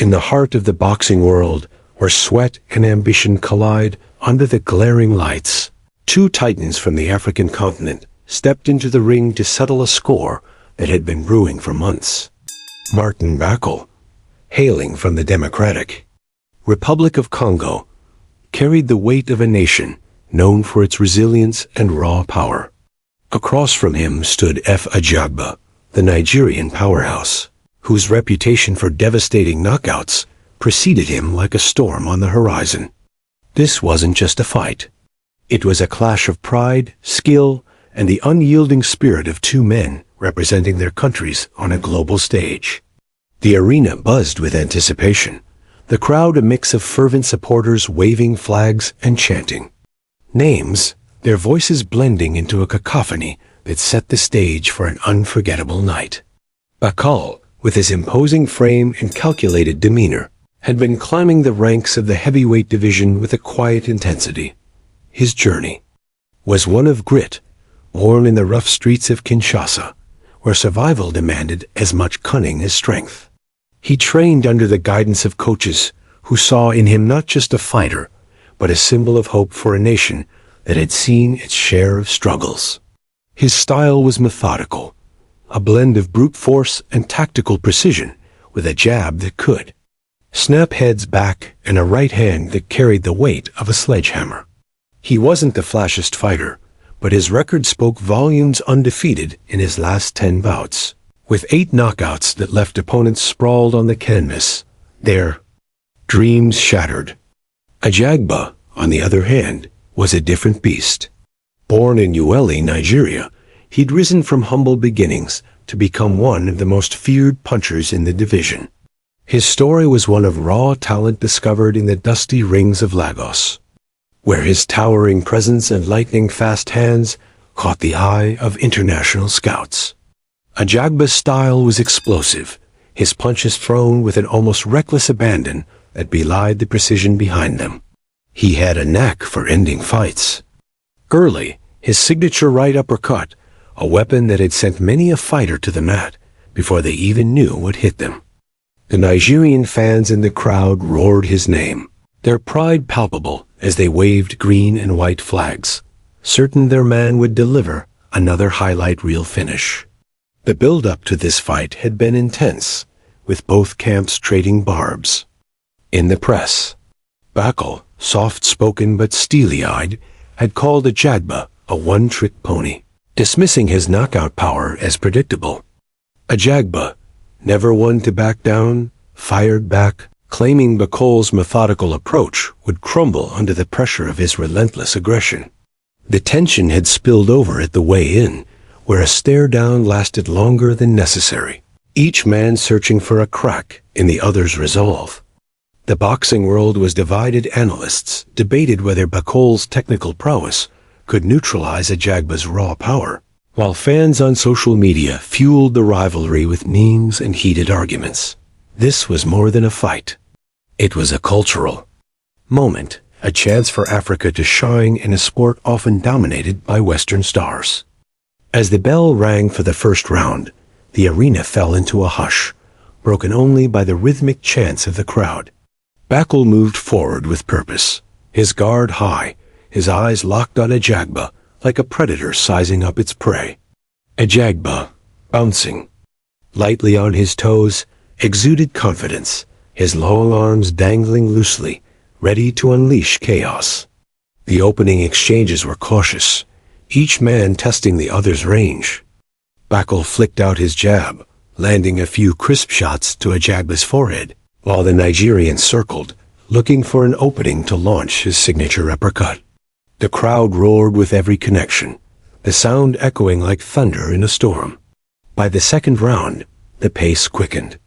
in the heart of the boxing world, where sweat and ambition collide under the glaring lights, two titans from the African continent stepped into the ring to settle a score that had been brewing for months. Martin Bakole, hailing from the Democratic Republic of Congo, carried the weight of a nation known for its resilience and raw power. Across from him stood EFE AJAGBA, the Nigerian powerhouse, whose reputation for devastating knockouts preceded him like a storm on the horizon. This wasn't just a fight. It was a clash of pride, skill, and the unyielding spirit of two men representing their countries on a global stage. The arena buzzed with anticipation, the crowd a mix of fervent supporters waving flags and chanting names, their voices blending into a cacophony that set the stage for an unforgettable night. Bakole, with his imposing frame and calculated demeanor, had been climbing the ranks of the heavyweight division with a quiet intensity. His journey was one of grit, born in the rough streets of Kinshasa, where survival demanded as much cunning as strength. He trained under the guidance of coaches who saw in him not just a fighter, but a symbol of hope for a nation that had seen its share of struggles. His style was methodical, a blend of brute force and tactical precision, with a jab that could snap heads back and a right hand that carried the weight of a sledgehammer. He wasn't the flashiest fighter, but his record spoke volumes, undefeated in his last 10 bouts, with 8 knockouts that left opponents sprawled on the canvas, their dreams shattered. Ajagba, on the other hand, was a different beast. Born in Uele, Nigeria, he'd risen from humble beginnings to become one of the most feared punchers in the division. His story was one of raw talent discovered in the dusty rings of Lagos, where his towering presence and lightning-fast hands caught the eye of international scouts. Ajagba's style was explosive, his punches thrown with an almost reckless abandon that belied the precision behind them. He had a knack for ending fights. Early, his signature right uppercut, a weapon that had sent many a fighter to the mat before they even knew what hit them. The Nigerian fans in the crowd roared his name, their pride palpable as they waved green and white flags, certain their man would deliver another highlight reel finish. The build-up to this fight had been intense, with both camps trading barbs. In the press, Bakole, soft-spoken but steely-eyed, had called Ajagba a one-trick pony, dismissing his knockout power as predictable. Ajagba, never one to back down, fired back, claiming Bakole's methodical approach would crumble under the pressure of his relentless aggression. The tension had spilled over at the weigh-in, where a stare-down lasted longer than necessary, each man searching for a crack in the other's resolve. The boxing world was divided. Analysts debated whether Bakole's technical prowess could neutralize Ajagba's raw power, while fans on social media fueled the rivalry with memes and heated arguments. This was more than a fight. It was a cultural moment, a chance for Africa to shine in a sport often dominated by Western stars. As the bell rang for the first round, the arena fell into a hush, broken only by the rhythmic chants of the crowd. Bakole moved forward with purpose, his guard high, his eyes locked on Ajagba like a predator sizing up its prey. Ajagba, bouncing lightly on his toes, exuded confidence, his long arms dangling loosely, ready to unleash chaos. The opening exchanges were cautious, each man testing the other's range. Bakole flicked out his jab, landing a few crisp shots to Ajagba's forehead, while the Nigerian circled, looking for an opening to launch his signature uppercut. The crowd roared with every connection, the sound echoing like thunder in a storm. By the second round, the pace quickened.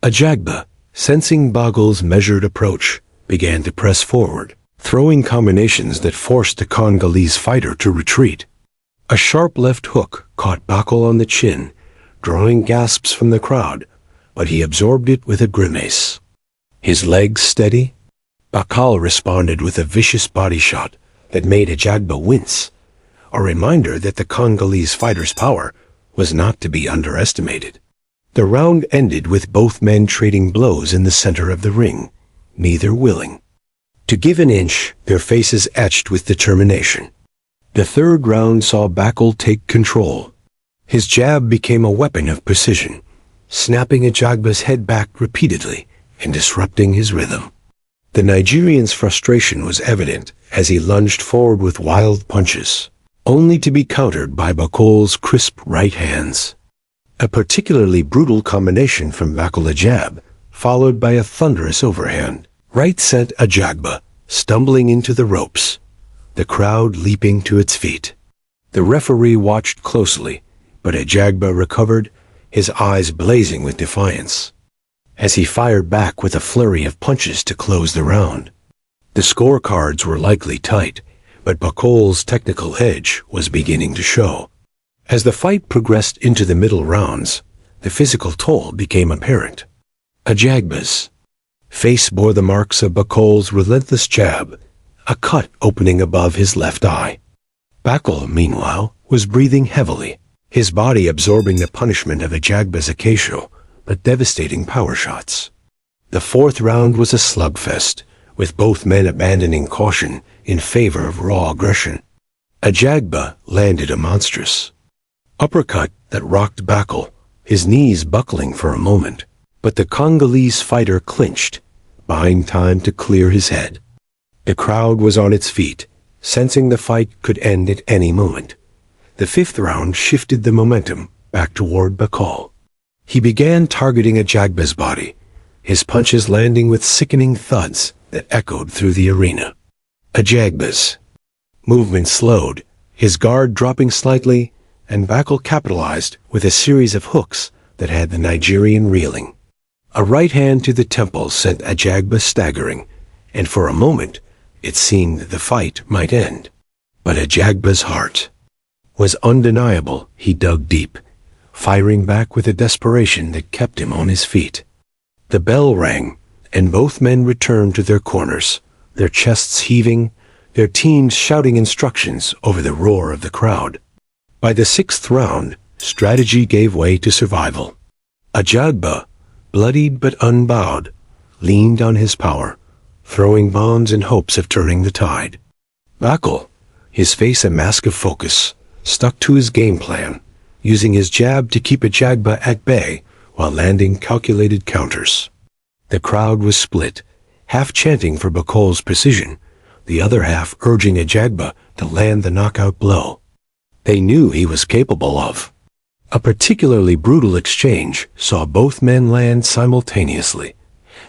Ajagba, sensing Bakole's measured approach, began to press forward, throwing combinations that forced the Congolese fighter to retreat. A sharp left hook caught Bakole on the chin, drawing gasps from the crowd, but he absorbed it with a grimace. His legs steady, Bakole responded with a vicious body shot that made Ajagba wince, a reminder that the Congolese fighter's power was not to be underestimated. The round ended with both men trading blows in the center of the ring, neither willing to give an inch, their faces etched with determination. The third round saw Bakole take control. His jab became a weapon of precision, snapping Ajagba's head back repeatedly and disrupting his rhythm. The Nigerian's frustration was evident as he lunged forward with wild punches, only to be countered by Bakole's crisp right hands. A particularly brutal combination from Bakole jab, followed by a thunderous overhand right sent Ajagba stumbling into the ropes, the crowd leaping to its feet. The referee watched closely, but Ajagba recovered, his eyes blazing with defiance, as he fired back with a flurry of punches to close the round. The scorecards were likely tight, but Bakole's technical edge was beginning to show. As the fight progressed into the middle rounds, the physical toll became apparent. Ajagba's face bore the marks of Bakole's relentless jab, a cut opening above his left eye. Bakole, meanwhile, was breathing heavily, his body absorbing the punishment of Ajagba's occasional but devastating power shots. The fourth round was a slugfest, with both men abandoning caution in favor of raw aggression. Ajagba landed a monstrous uppercut that rocked Bakole, his knees buckling for a moment, but the Congolese fighter clinched, buying time to clear his head. The crowd was on its feet, sensing the fight could end at any moment. The fifth round shifted the momentum back toward Bakole. He began targeting Ajagba's body, his punches landing with sickening thuds that echoed through the arena. Ajagba's movement slowed, his guard dropping slightly, and Bakole capitalized with a series of hooks that had the Nigerian reeling. A right hand to the temple sent Ajagba staggering, and for a moment it seemed the fight might end. But Ajagba's heart was undeniable. He dug deep, firing back with a desperation that kept him on his feet. The bell rang, and both men returned to their corners, their chests heaving, their teams shouting instructions over the roar of the crowd. By the sixth round, strategy gave way to survival. Ajagba, bloodied but unbowed, leaned on his power, throwing bombs in hopes of turning the tide. Bakole, his face a mask of focus, stuck to his game plan, using his jab to keep Ajagba at bay while landing calculated counters. The crowd was split, half chanting for Bakole's precision, the other half urging Ajagba to land the knockout blow they knew he was capable of. A particularly brutal exchange saw both men land simultaneously,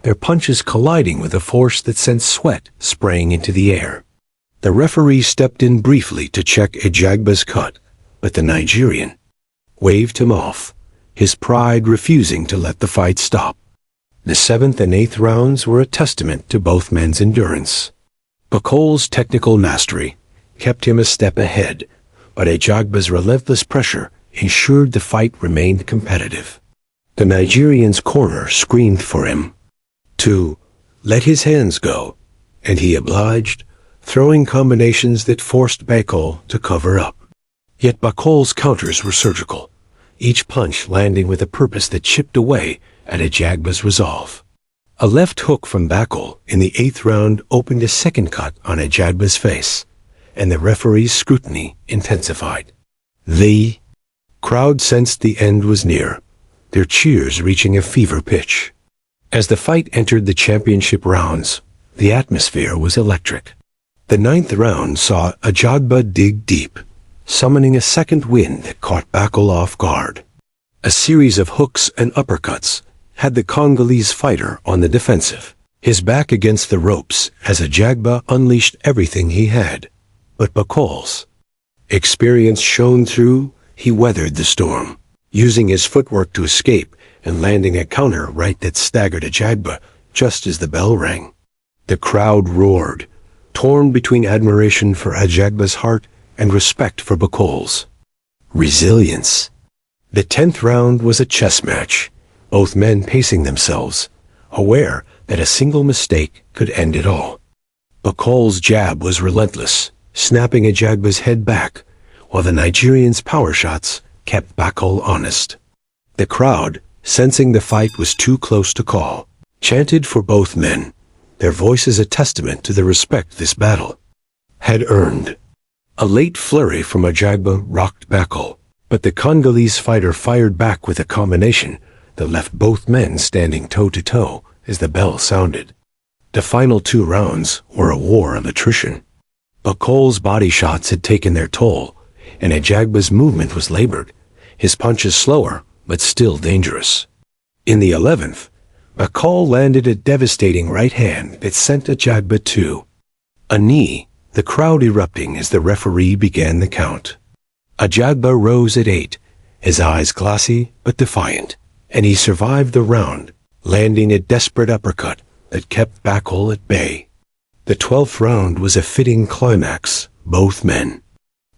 their punches colliding with a force that sent sweat spraying into the air. The referee stepped in briefly to check Ajagba's cut, but the Nigerian waved him off, his pride refusing to let the fight stop. The seventh and eighth rounds were a testament to both men's endurance. Bakole's technical mastery kept him a step ahead, but Ajagba's relentless pressure ensured the fight remained competitive. The Nigerian's corner screamed for him to let his hands go, and he obliged, throwing combinations that forced Bakole to cover up. Yet Bakole's counters were surgical, each punch landing with a purpose that chipped away at Ajagba's resolve. A left hook from Bakole in the eighth round opened a second cut on Ajagba's face, and the referee's scrutiny intensified. The crowd sensed the end was near, their cheers reaching a fever pitch. As the fight entered the championship rounds, the atmosphere was electric. The ninth round saw Ajagba dig deep, summoning a second wind that caught Bakole off guard. A series of hooks and uppercuts had the Congolese fighter on the defensive, his back against the ropes as Ajagba unleashed everything he had. But Bakole's experience shone through. He weathered the storm, using his footwork to escape and landing a counter right that staggered Ajagba just as the bell rang. The crowd roared, torn between admiration for Ajagba's heart and respect for Bakole's resilience. The 10th round was a chess match, both men pacing themselves, aware that a single mistake could end it all. Bakole's jab was relentless, snapping Ajagba's head back, while the Nigerian's power shots kept Bakole honest. The crowd, sensing the fight was too close to call, chanted for both men, their voices a testament to the respect this battle had earned. A late flurry from Ajagba rocked Bakole, but the Congolese fighter fired back with a combination that left both men standing toe-to-toe as the bell sounded. The final 2 rounds were a war of attrition. Bakole's body shots had taken their toll, and Ajagba's movement was labored, his punches slower but still dangerous. In the 11th, Bakole landed a devastating right hand that sent Ajagba to a knee, the crowd erupting as the referee began the count. Ajagba rose at 8, his eyes glassy but defiant, and he survived the round, landing a desperate uppercut that kept Bakole at bay. The 12th round was a fitting climax. Both men,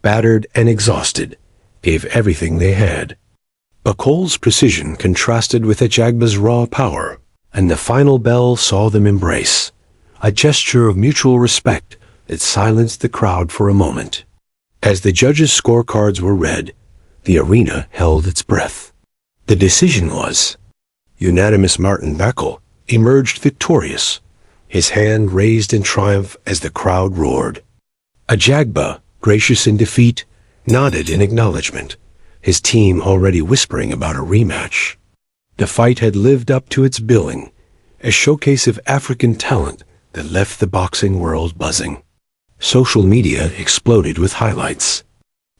battered and exhausted, gave everything they had. Bakole's precision contrasted with Ajagba's raw power, and the final bell saw them embrace, a gesture of mutual respect that silenced the crowd for a moment. As the judges' scorecards were read, the arena held its breath. The decision was unanimous. Martin Bakole emerged victorious, his hand raised in triumph as the crowd roared. Ajagba, gracious in defeat, nodded in acknowledgement, his team already whispering about a rematch. The fight had lived up to its billing, a showcase of African talent that left the boxing world buzzing. Social media exploded with highlights,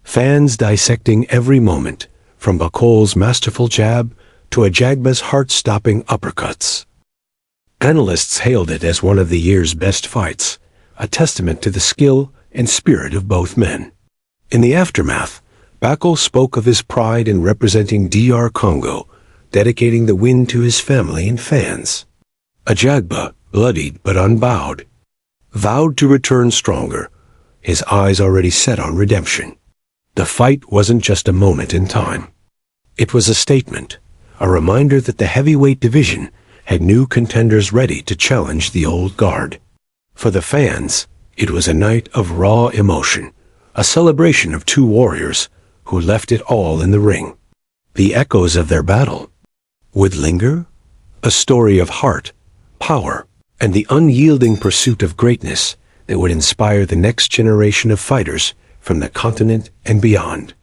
fans dissecting every moment, from Bakole's masterful jab to Ajagba's heart-stopping uppercuts. Analysts hailed it as one of the year's best fights, a testament to the skill and spirit of both men. In the aftermath, Bakole spoke of his pride in representing DR Congo, dedicating the win to his family and fans. Ajagba, bloodied but unbowed, vowed to return stronger, his eyes already set on redemption. The fight wasn't just a moment in time. It was a statement, a reminder that the heavyweight division had new contenders ready to challenge the old guard. For the fans, it was a night of raw emotion, a celebration of 2 warriors who left it all in the ring. The echoes of their battle would linger, a story of heart, power, and the unyielding pursuit of greatness that would inspire the next generation of fighters from the continent and beyond.